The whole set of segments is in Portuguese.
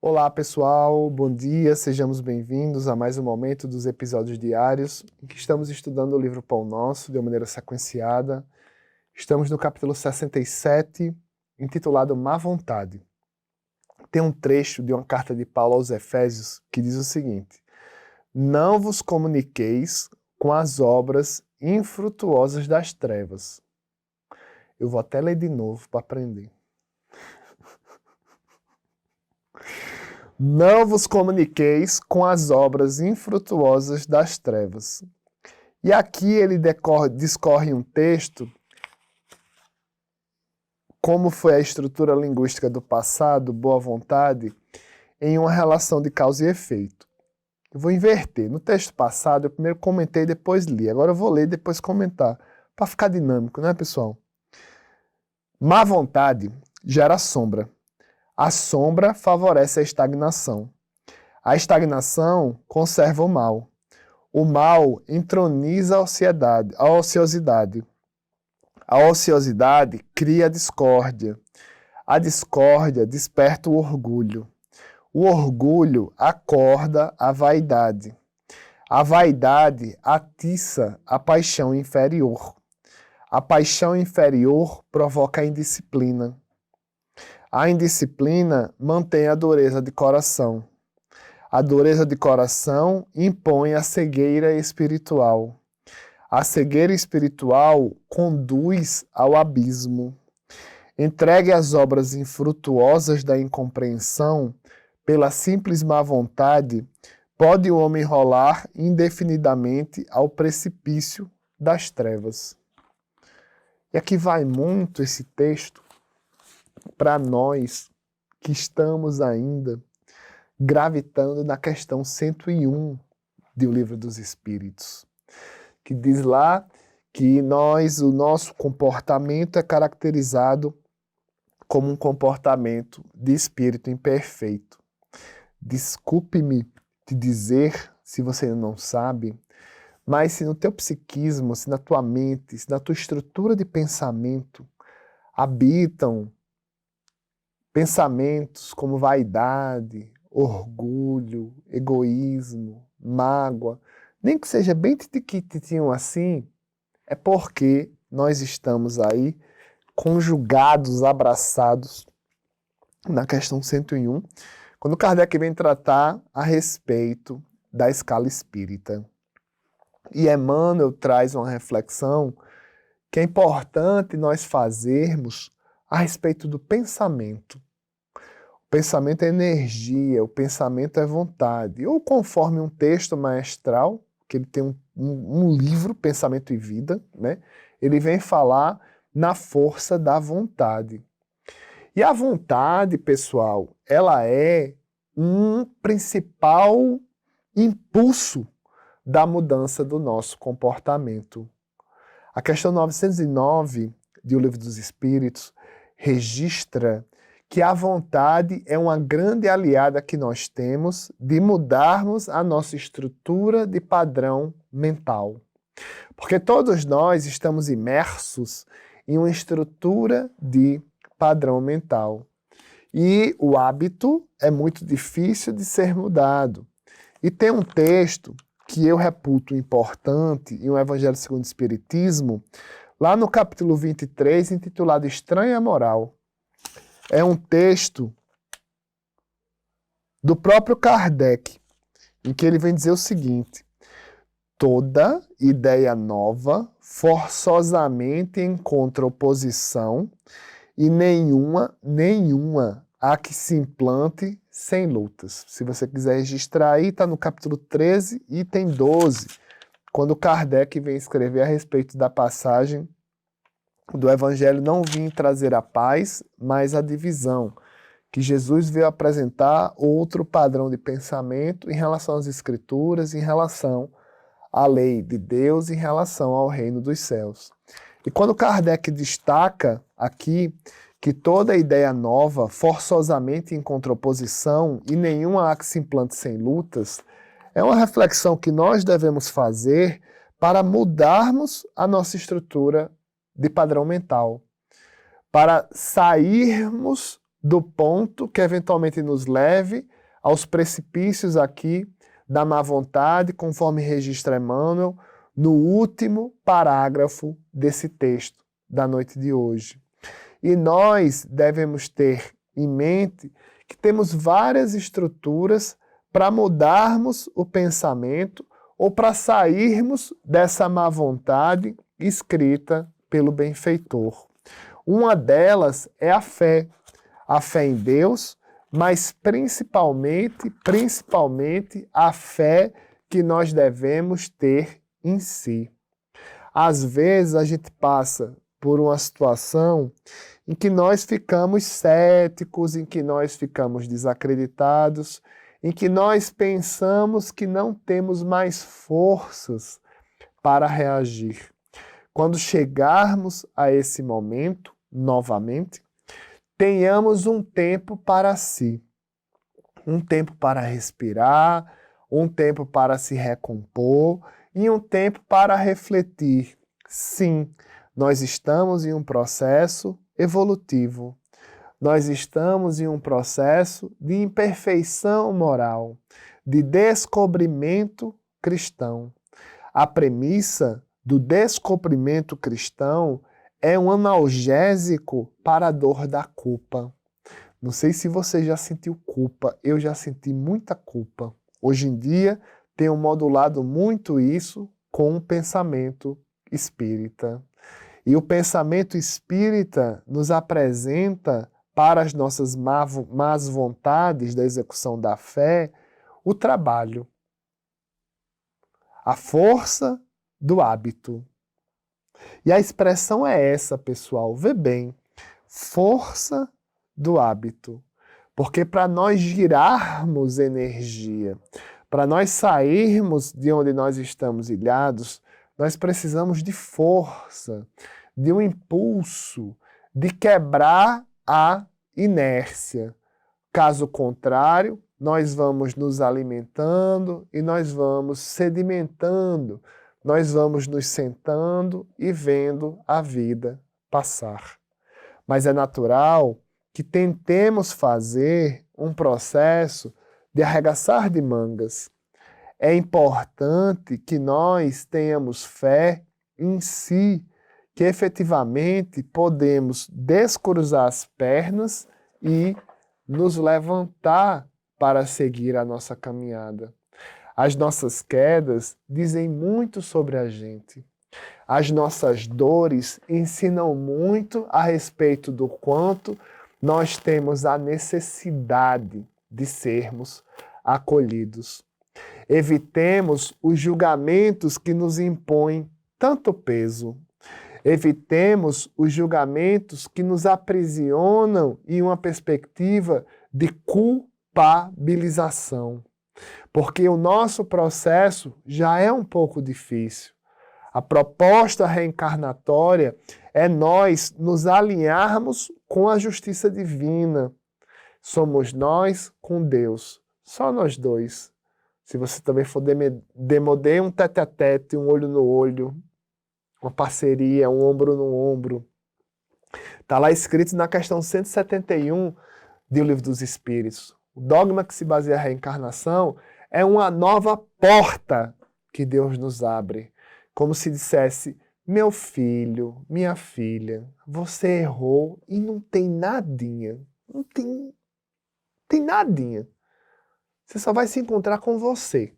Olá pessoal, bom dia, sejamos bem-vindos a mais um momento dos episódios diários em que estamos estudando o livro Pão Nosso de uma maneira sequenciada. Estamos no capítulo 67, intitulado Má Vontade. Tem um trecho de uma carta de Paulo aos Efésios que diz o seguinte: Não vos comuniqueis com as obras infrutuosas das trevas. Eu vou até ler de novo para aprender. Não vos comuniqueis com as obras infrutuosas das trevas. E aqui ele discorre um texto, como foi a estrutura linguística do passado, boa vontade, em uma relação de causa e efeito. Eu vou inverter. No texto passado, eu primeiro comentei e depois li. Agora eu vou ler e depois comentar, para ficar dinâmico, né, pessoal? Má vontade gera sombra. A sombra favorece a estagnação. A estagnação conserva o mal. O mal entroniza a ociosidade. A ociosidade cria a discórdia. A discórdia desperta o orgulho. O orgulho acorda a vaidade. A vaidade atiça a paixão inferior. A paixão inferior provoca a indisciplina. A indisciplina mantém a dureza de coração. A dureza de coração impõe a cegueira espiritual. A cegueira espiritual conduz ao abismo. Entregue às obras infrutuosas da incompreensão, pela simples má vontade, pode o homem rolar indefinidamente ao precipício das trevas. E aqui vai muito esse texto para nós que estamos ainda gravitando na questão 101 do Livro dos Espíritos, que diz lá que o nosso comportamento é caracterizado como um comportamento de espírito imperfeito. Desculpe-me te dizer, se você não sabe, mas se no teu psiquismo, se na tua mente, se na tua estrutura de pensamento habitam pensamentos como vaidade, orgulho, egoísmo, mágoa, nem que seja bem tiquititinho assim, é porque nós estamos aí conjugados, abraçados na questão 101, quando Kardec vem tratar a respeito da escala espírita. E Emmanuel traz uma reflexão que é importante nós fazermos a respeito do pensamento. O pensamento é energia, o pensamento é vontade. Ou conforme um texto maestral, que ele tem um livro, Pensamento e Vida, né? Ele vem falar na força da vontade. E a vontade, pessoal, ela é um principal impulso da mudança do nosso comportamento. A questão 909 do Livro dos Espíritos registra que a vontade é uma grande aliada que nós temos de mudarmos a nossa estrutura de padrão mental. Porque todos nós estamos imersos em uma estrutura de padrão mental. E o hábito é muito difícil de ser mudado. E tem um texto que eu reputo importante em O Evangelho segundo o Espiritismo, lá no capítulo 23, intitulado Estranha Moral. É um texto do próprio Kardec, em que ele vem dizer o seguinte: toda ideia nova forçosamente encontra oposição e nenhuma há que se implante sem lutas. Se você quiser registrar aí, está no capítulo 13, item 12, quando Kardec vem escrever a respeito da passagem do Evangelho não vim trazer a paz, mas a divisão, que Jesus veio apresentar outro padrão de pensamento em relação às Escrituras, em relação à lei de Deus, em relação ao reino dos céus. E quando Kardec destaca aqui que toda ideia nova forçosamente encontra oposição e nenhuma há que se implante sem lutas, é uma reflexão que nós devemos fazer para mudarmos a nossa estrutura de padrão mental, para sairmos do ponto que eventualmente nos leve aos precipícios aqui da má vontade, conforme registra Emmanuel, no último parágrafo desse texto da noite de hoje. E nós devemos ter em mente que temos várias estruturas para mudarmos o pensamento ou para sairmos dessa má vontade escrita pelo benfeitor. Uma delas é a fé em Deus, mas principalmente a fé que nós devemos ter em si. Às vezes a gente passa por uma situação em que nós ficamos céticos, em que nós ficamos desacreditados, em que nós pensamos que não temos mais forças para reagir. Quando chegarmos a esse momento, novamente, tenhamos um tempo para si, um tempo para respirar, um tempo para se recompor e um tempo para refletir. Sim, nós estamos em um processo evolutivo. Nós estamos em um processo de imperfeição moral, de descobrimento cristão. A premissa do descobrimento cristão é um analgésico para a dor da culpa. Não sei se você já sentiu culpa, eu já senti muita culpa. Hoje em dia, tenho modulado muito isso com o pensamento espírita. E o pensamento espírita nos apresenta, para as nossas más vontades da execução da fé, o trabalho, a força do hábito. E a expressão é essa, pessoal, vê bem, força do hábito. Porque para nós girarmos energia, para nós sairmos de onde nós estamos ilhados, nós precisamos de força, de um impulso, de quebrar a inércia. Caso contrário, nós vamos nos alimentando e nós vamos sedimentando, nós vamos nos sentando e vendo a vida passar. Mas é natural que tentemos fazer um processo de arregaçar de mangas. É importante que nós tenhamos fé em si, que efetivamente podemos descruzar as pernas e nos levantar para seguir a nossa caminhada. As nossas quedas dizem muito sobre a gente. As nossas dores ensinam muito a respeito do quanto nós temos a necessidade de sermos acolhidos. Evitemos os julgamentos que nos impõem tanto peso. Evitemos os julgamentos que nos aprisionam em uma perspectiva de culpabilização. Porque o nosso processo já é um pouco difícil. A proposta reencarnatória é nós nos alinharmos com a justiça divina. Somos nós com Deus, só nós dois. Se você também for demodê, um tete-a-tete, um olho no olho, uma parceria, um ombro no ombro. Está lá escrito na questão 171 do Livro dos Espíritos. O dogma que se baseia na reencarnação é uma nova porta que Deus nos abre. Como se dissesse, meu filho, minha filha, você errou e não tem nadinha. Não tem nadinha. Você só vai se encontrar com você.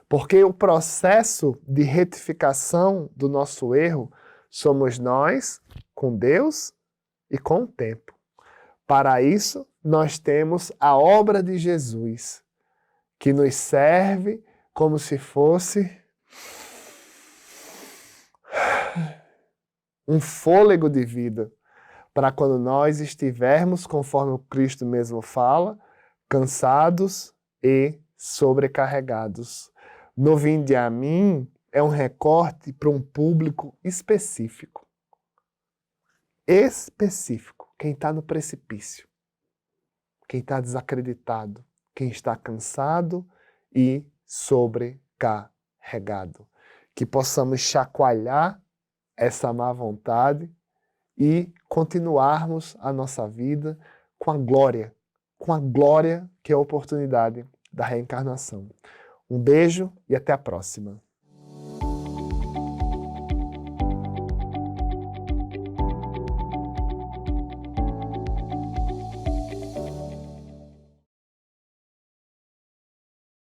Porque o processo de retificação do nosso erro somos nós, com Deus e com o tempo. Para isso, nós temos a obra de Jesus, que nos serve como se fosse um fôlego de vida, para quando nós estivermos, conforme o Cristo mesmo fala, cansados e sobrecarregados. No Vinde a Mim é um recorte para um público específico. Específico. Quem está no precipício. Quem está desacreditado. Quem está cansado e sobrecarregado. Que possamos chacoalhar essa má vontade e continuarmos a nossa vida com a glória, com a glória que é a oportunidade da reencarnação. Um beijo e até a próxima.